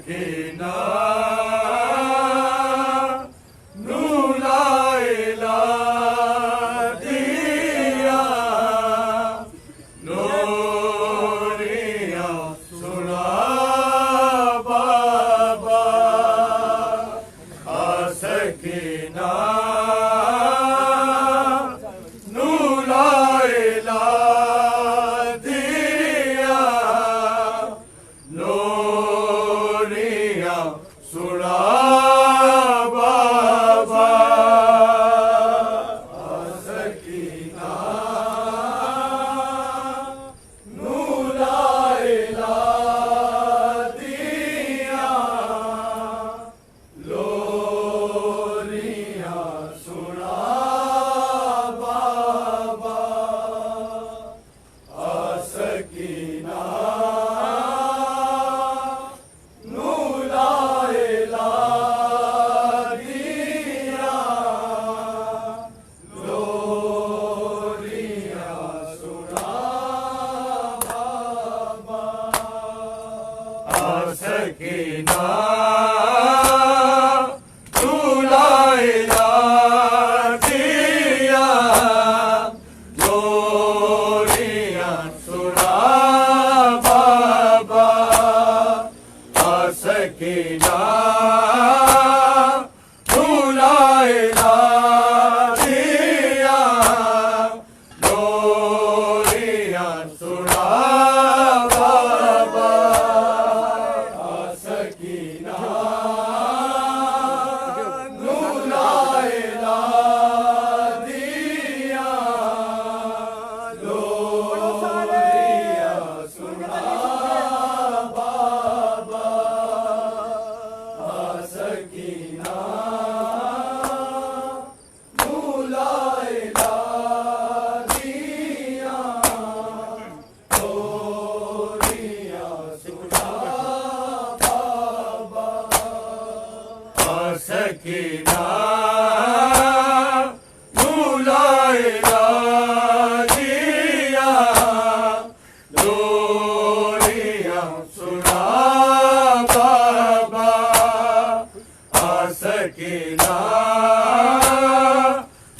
सकीना नूलाइला दिया नूरिया सुना बाबा सकीना नूलाइला दिया नूरिया सुना बाबा सकीना नूलाइला दिया लोरिया सुना बाबा सकीना नूलाइला दिया लोरिया सुना बाबा सकीना नूलाइला दिया लोरिया सुना बाबा सकीना नूलाइला दिया लोरिया सुना बाबा सकीना नूलाइला दिया लोरिया सुना बाबा सकीना नूलाइला दिया लोरिया सुना बाबा सकीना नूलाइला दिया लोरिया सुना बाबा सकीना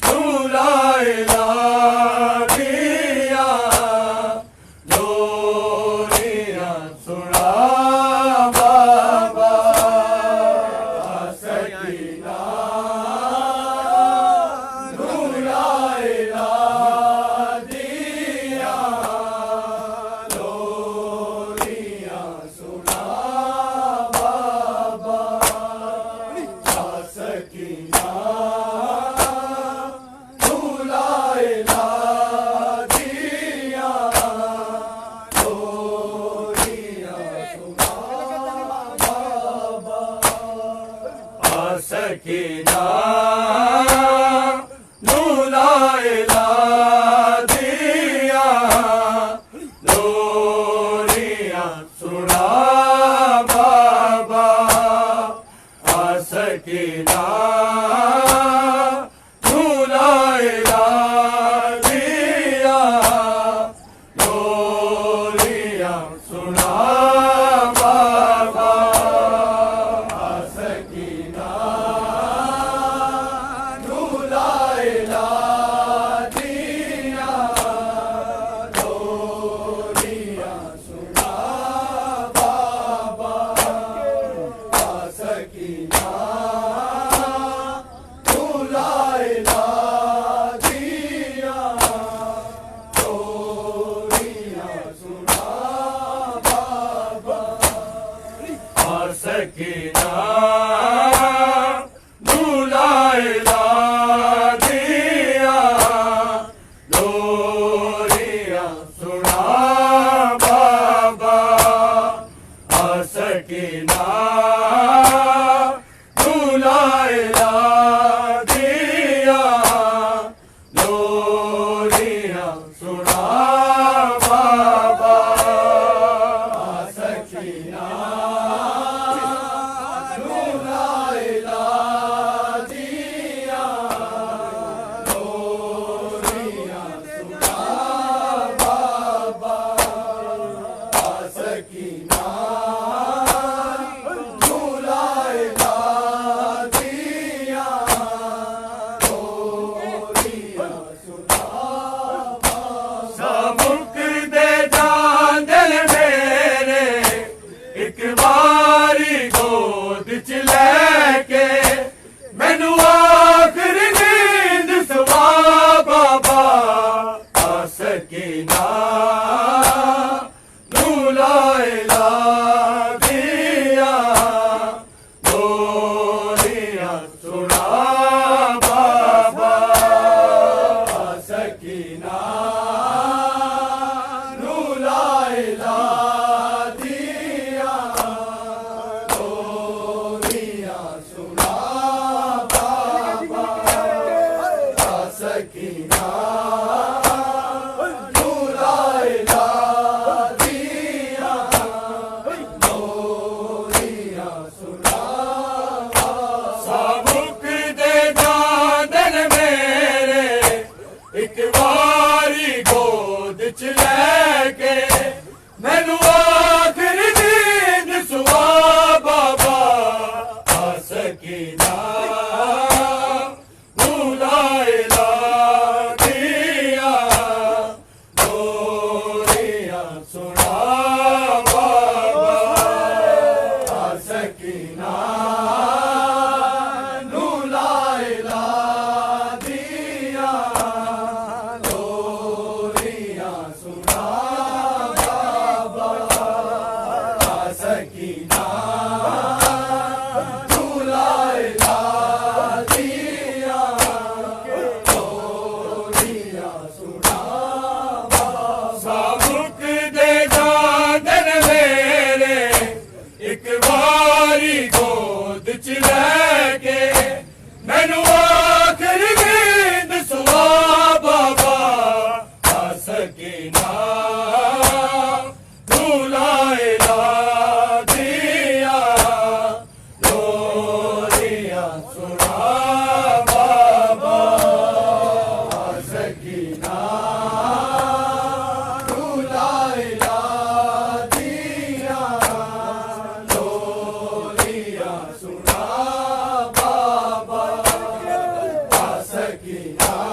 नूलाइला दिया लोरिया सुना बाबा सकीना नूलाइला दिया लोरिया सुना बाबा सकीना नूलाइला दिया लोरिया सुना बाबा सकीना नूलाइला दिया लोरिया सुना बाबा सकीना नूलाइला दिया लोरिया सुना बाबा सकीना नूलाइला दिया लोरिया सुना बाबा सकीना नूलाइला दिया लोरिया सुना बाबा सकीना नूलाइला दिया लोरिया सुना बाबा सकीना नूलाइला दिया लोरिया सुना बाबा सकीना नूलाइला दिया लोरिया सुना बाबा सकीना एक बारी गोद च लैके मैनू आखिर नींद सवा बाबा आ सके ना ला दिया बोलिया सुना बाबा सकीना ला दिया बोलिया सुना बाबा सकीना एक बारी गोद च लैके मैनू आखिर नींद सुवा बाबा आ सके ना ला दिया बोलिया सुना बाबा आ सके ना एक बारी गोद च लैके मैनू आखिर नींद सुवा बाबा आ सके ना ला दिया बोलिया सुना बाबा आ सके ना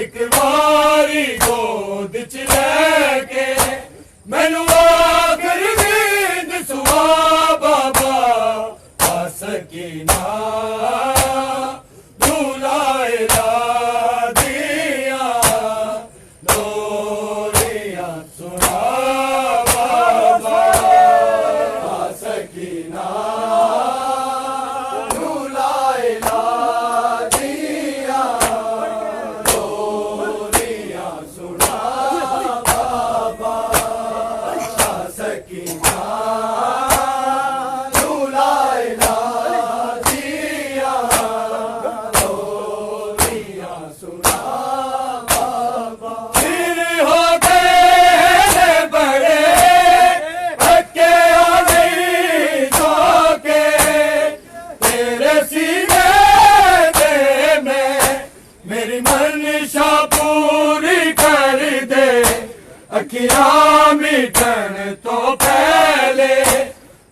एक बारी गोद च लैके मैनू आखिर नींद सुवा बाबा आ सके ना ला दिया बोलिया सुना बाबा आ सके ना ला दिया मेरी मनशा पूरी कर दे अखियां मिटन तो पहले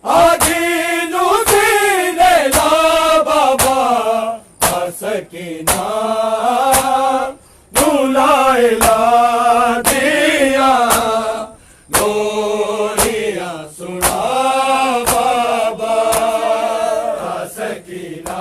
आधी नू सीने ला बाबा आ सके ना ला दिया बोलिया सुना बाबा आ सके ना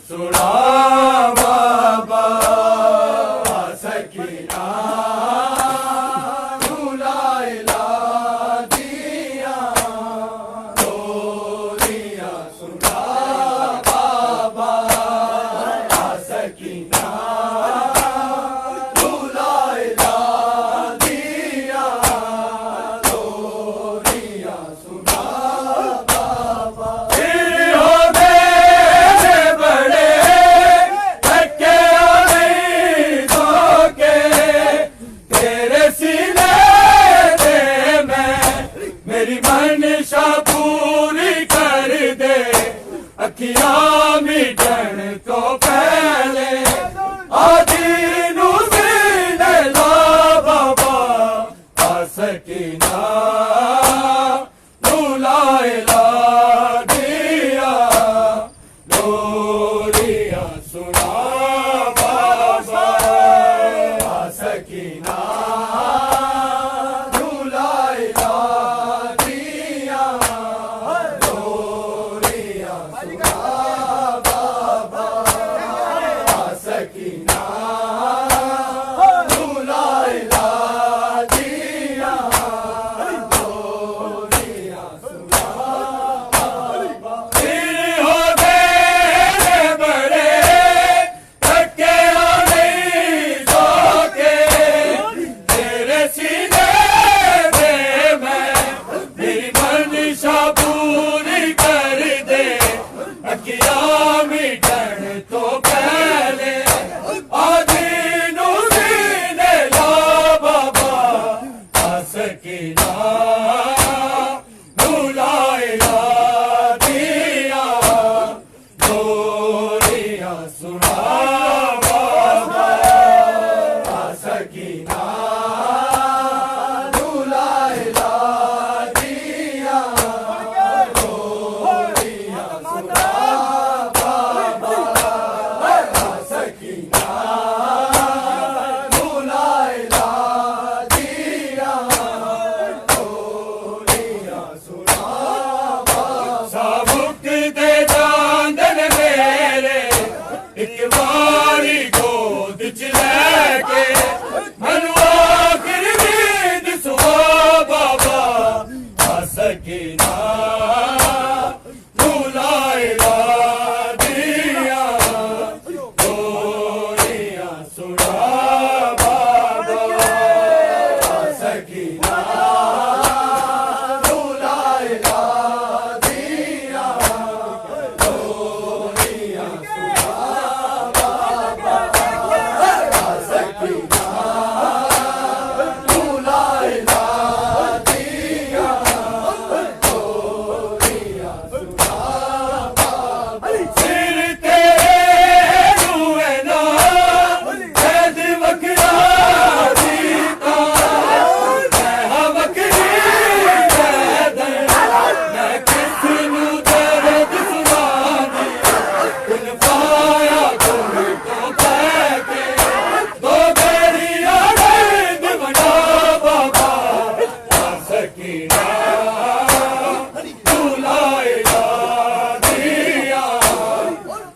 सुना बाबा सकीना ला दिया बोलिया सुना अखियां मिटण तो पहले आदि नू सीने ला बाबा आ सकीना नू ला इला दिया लोरियां सुना बाबा आ सकीना नू ला इला दिया लोरियां सुना बाबा आ सकीना नू ला इला दिया लोरियां सुना बाबा फिर हो गए बड़े थके नहीं सोके तेरे सीने में मैं मेरी मंशा पूरी कर दे अखियां मिटण तो पहले आदि नू सीने ला बाबा आ सकीना नू ला इला दिया लोरियां सुना बाबा आ सकीना नू ला इला दिया लोरियां सुना बाबा आ सकीना नू ला इला दिया लोरियां सुना बाबा साबुक दे चांदन मेरे एक बारी गोद च लैके मनु आखिर नींद सुआ बाबा आ सकीना नू ला इला दिया लोरियां सुना बाबा आ सकीना नू ला इला दिया लोरियां सुना बाबा आ सकीना नू ला इला दिया लोरियां सुना बाबा सिर तेरे रुए ना कैद वकरा जीता मैं हाँ वकरी कैद मैं किस नू दर्द सुनानी कुन पाया कुन तो कह के दो बेरिया दर्द बना बाबा आ सकीना नू ला इला दिया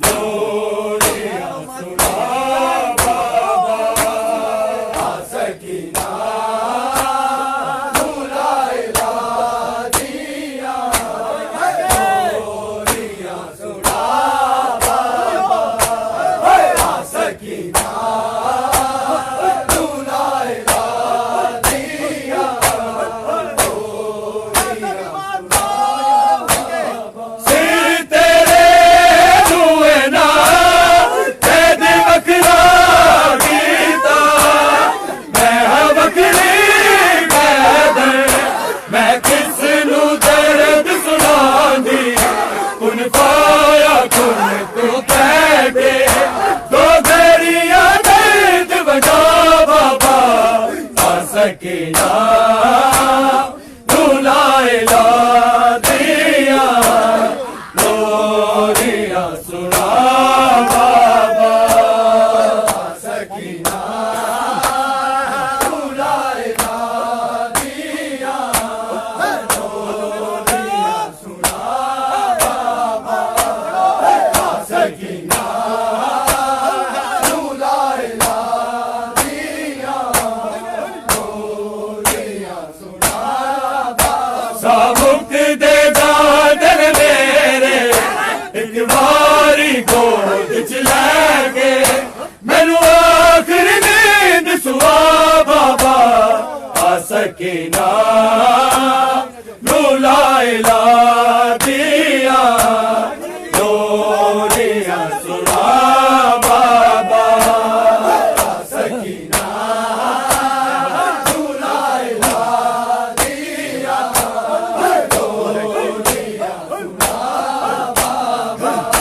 लोरियां सुना बाबा आ सकीना नू ला इला दिया लोरियां सुना बाबा आ सकीना नू ला इला दिया सिर तेरे रुए ना कैद वकरा गीता मैं हाँ वकरी कैद मैं किस नू दर्द सुनांदी कुन पाया कुन तू कह के दो बेरिया दर्द बजा बाबा आ सकीना नू ला इला दिया लोरियां सुना बाबा आ सकीना नू ला इला दिया लोरियां सुना बाबा आ सकीना नू ला इला दिया लोरियां सुना बाबा साबुक दे चादर मेरे एक बारी गोद च लैके मैनू आखिर नींद सुआ बाबा आ सकीना नू ला इला दिया लोरियां सुना बाबा आ सकीना नू ला इला दिया लोरियां सुना बाबा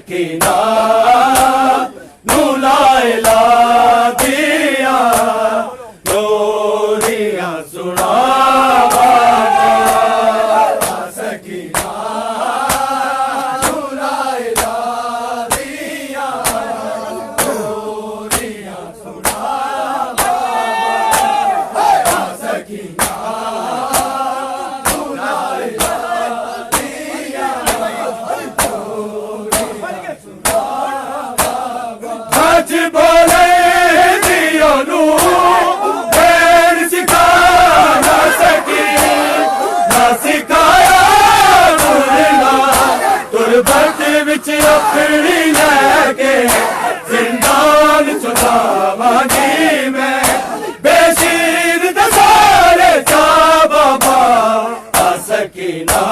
सकीना नू लाइला दिया लोरियां सुना बाबा सकीना नू लाइला दिया लोरियां सुना बाबा सकीना सच बोले दियो नू फिर सिखा ना सकी ना सिखाया बोलना तुरबत विच अपनी लैके जिंदान चुकावांगी मैं बेशीर दसारे चा बाबा आ सकीना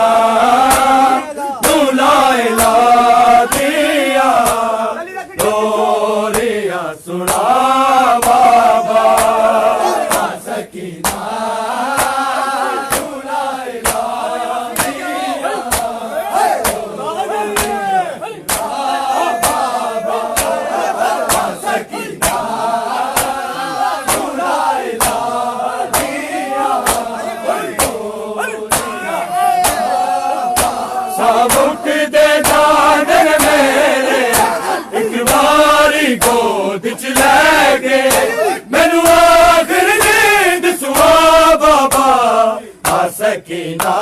नू लाइला दिया लोरियां सुना बाबा सकीना नू लाइला दिया बाबा सकीना नू लाइला दिया सबक दे दादन मेरे एक बारी गोद च लै गए मैनू आखिर नींद सुआ बाबा आ सकीना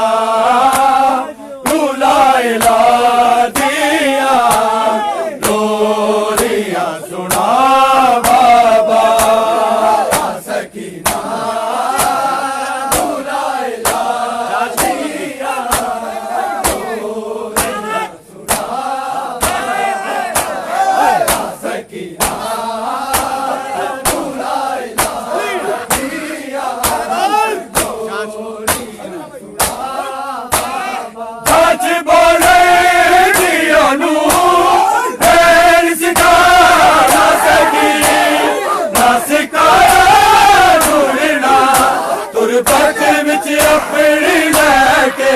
नू लाइला दिया लोरियां सुना बाबा आ सकीना नू लाइला दिया सकीना नू लाइला दिया सच बोले दियो नू फिर सिखा ना सकी ना सिखाया बोलना तुरबत विच अपनी लैके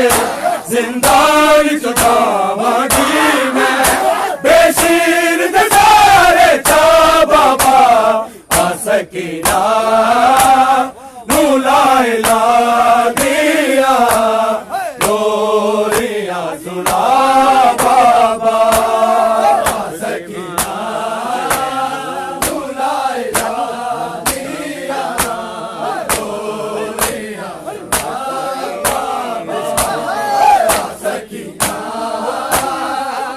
जिंदान चुकावांगी मैं बेशीर दसारे चा बाबा आ सकीना नू लाइला दिया लोरियां सुना बाबा आ सकीना नू लाइला दिया लोरियां सुना बाबा आ सकीना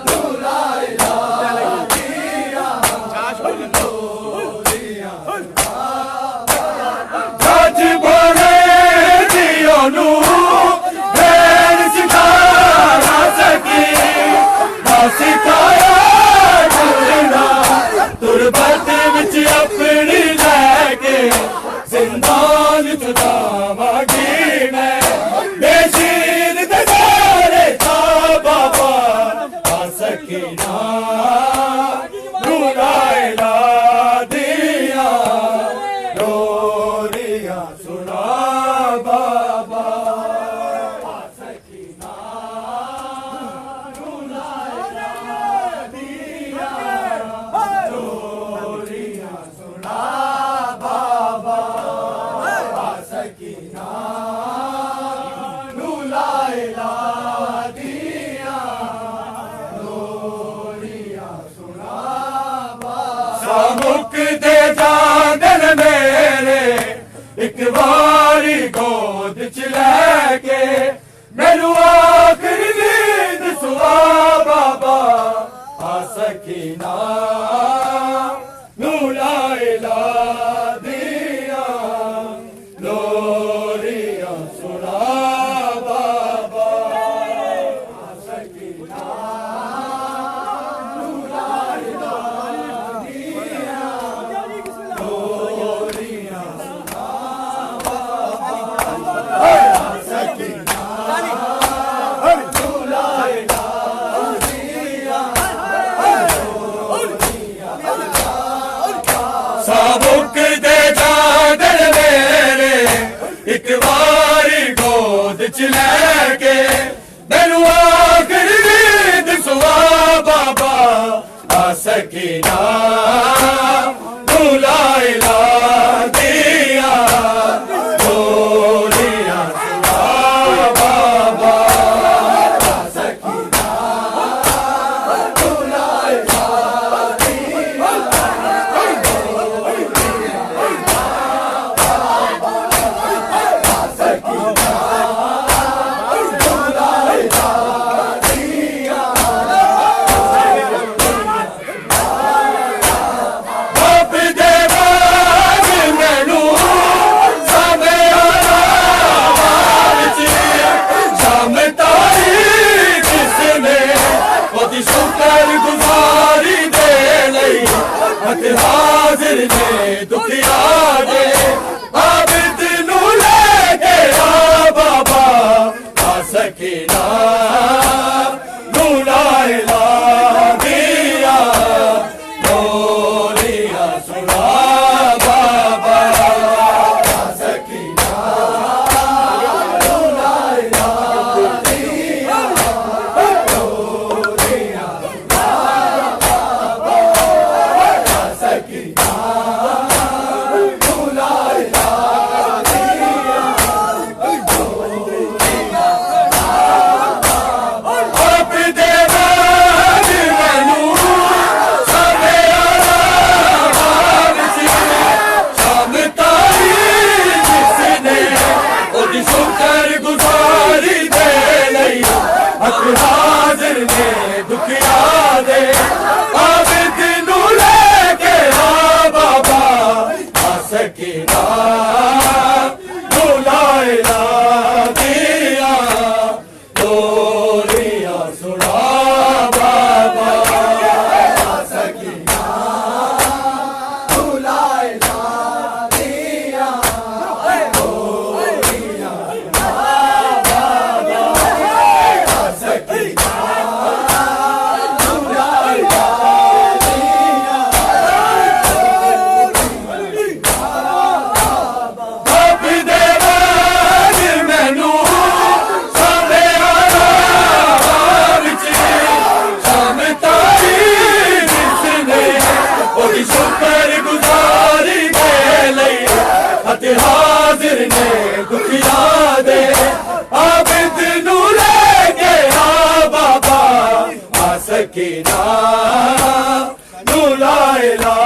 नू लाइला दिया सच बोले दियो नू फिर सिखा ना सकी ना सिखाया बोलना तुरबत विच अपनी लैके जिंदान चुकावांगी मैं बेशीर दसारे चा बाबा आ सकीना नू लाइला दिया लोरियां सुना बाबा आ सकीना नू लाइला दिया लोरियां सुना बाबा आ सकीना नू लाइला दिया लोरियां सुना सबक दे दादन मेरे एक बारी गोद च लैके मैनू आखिर नींद सुआ बाबा आ सकीना नू लाइला दिया लोरियां सुना बाबा आ सकीना नू लाइला दिया लोरियां सुना बाबा आ सकीना नू लाइला दिया सकीना बुलाइला दिया बोलिया सुना बाबा सकीना बुलाइला दिया सकीना बुलाइला दिया बाप दे बाग मैनू सामे आला शाम तारी जिसने ओदी शुकर गुजारी दे लई हथ हाजिर ने दुखिया दे आबिद नू लेके आ बाबा आ सकीना बुलाइला दिया बोलिया सुना बाबा आ सकीना बुलाइला दिया बोलिया सुना बाबा आ सकीना बुलाइला दिया आप दे बाग मैनू सामे आला शाम तारी जिसने ओदी शुकर गुजारी दे लई हक हाजिर ने दुखिया दे आबिद नू लेके आ बाबा आ सकीना बुलाइला दिया बोलिया सुना बाबा आ सकीना बुलाइला दिया बोलिया सुना बाबा आ सकीना बुलाइला दिया बाप दे बाग मैनू सामे आला शाम तारी जिसने ओदी शुकर गुजारी दे लई हथ हाजिर ने दुखिया दे आबिद नू लेके आ बाबा आ सकीना बुलाइला